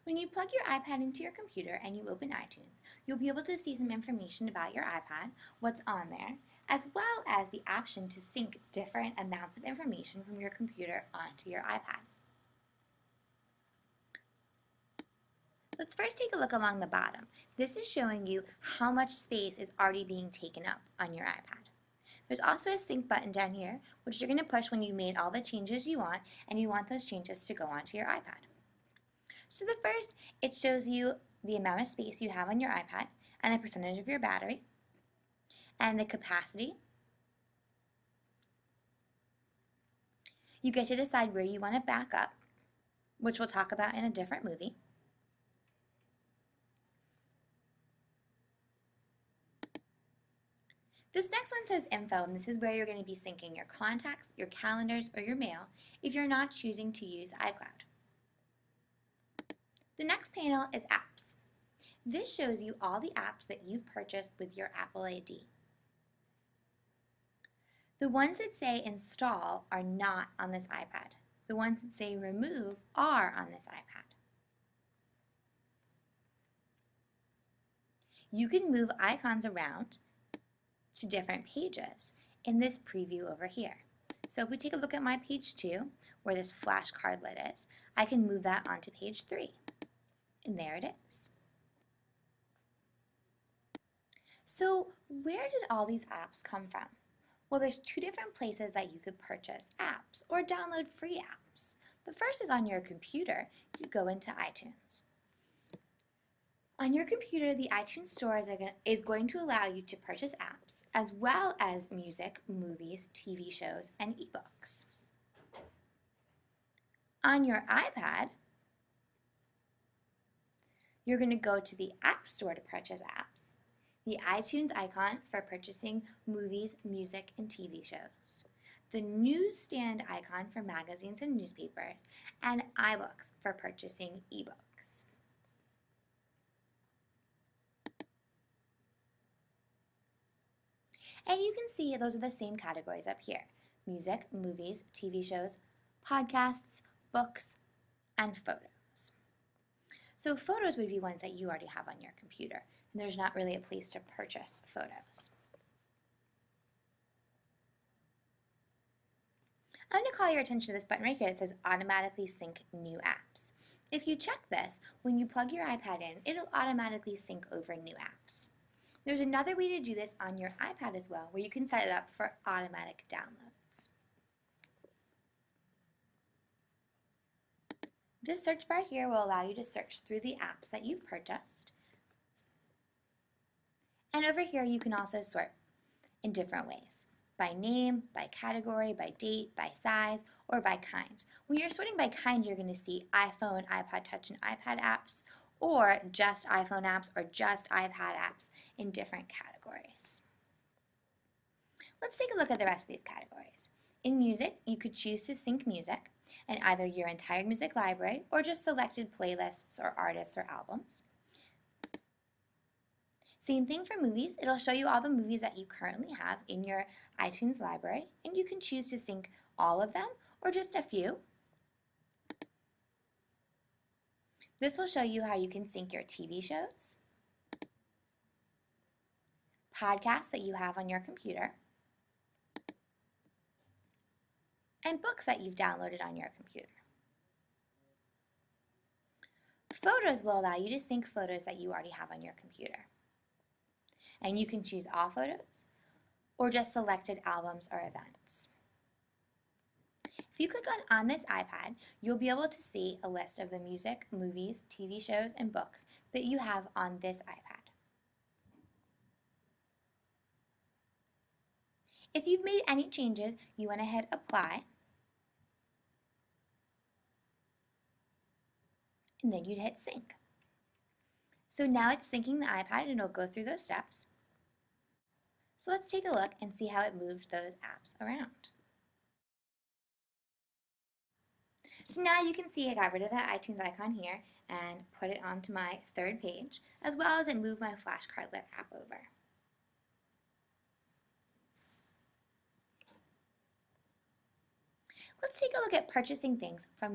When you plug your iPad into your computer and you open iTunes, you'll be able to see some information about your iPad, what's on there, as well as the option to sync different amounts of information from your computer onto your iPad. Let's first take a look along the bottom. This is showing you how much space is already being taken up on your iPad. There's also a sync button down here, which you're going to push when you made all the changes you want and you want those changes to go onto your iPad. So the first, it shows you the amount of space you have on your iPad and the percentage of your battery and the capacity. You get to decide where you want to back up, which we'll talk about in a different movie. This next one says info, and this is where you're going to be syncing your contacts, your calendars, or your mail if you're not choosing to use iCloud. The next panel is apps. This shows you all the apps that you've purchased with your Apple ID. The ones that say install are not on this iPad. The ones that say remove are on this iPad. You can move icons around to different pages in this preview over here. So if we take a look at my page 2, where this flashcardlet is, I can move that onto page 3. And there it is. So where did all these apps come from? Well, there's two different places that you could purchase apps or download free apps. The first is on your computer. You go into iTunes. On your computer, the iTunes Store is going to allow you to purchase apps as well as music, movies, TV shows, and ebooks. On your iPad, you're going to go to the App Store to purchase apps, the iTunes icon for purchasing movies, music, and TV shows, the newsstand icon for magazines and newspapers, and iBooks for purchasing ebooks. And you can see those are the same categories up here: music, movies, TV shows, podcasts, books, and photos. So photos would be ones that you already have on your computer, and there's not really a place to purchase photos. I'm going to call your attention to this button right here that says automatically sync new apps. If you check this, when you plug your iPad in, it'll automatically sync over new apps. There's another way to do this on your iPad as well, where you can set it up for automatic downloads. This search bar here will allow you to search through the apps that you've purchased. And over here you can also sort in different ways: by name, by category, by date, by size, or by kind. When you're sorting by kind, you're going to see iPhone, iPod Touch, and iPad apps, or just iPhone apps or just iPad apps in different categories. Let's take a look at the rest of these categories. In music, you could choose to sync music and either your entire music library or just selected playlists or artists or albums. Same thing for movies. It'll show you all the movies that you currently have in your iTunes library, and you can choose to sync all of them or just a few. This will show you how you can sync your TV shows, podcasts that you have on your computer, and books that you've downloaded on your computer. Photos will allow you to sync photos that you already have on your computer. And you can choose all photos or just selected albums or events. If you click on this iPad, you'll be able to see a list of the music, movies, TV shows, and books that you have on this iPad. If you've made any changes, you want to hit apply, and then you'd hit sync. So now it's syncing the iPad, and it'll go through those steps. So let's take a look and see how it moved those apps around. So now you can see I got rid of that iTunes icon here and put it onto my third page, as well as it moved my flashcardlet app over. Let's take a look at purchasing things from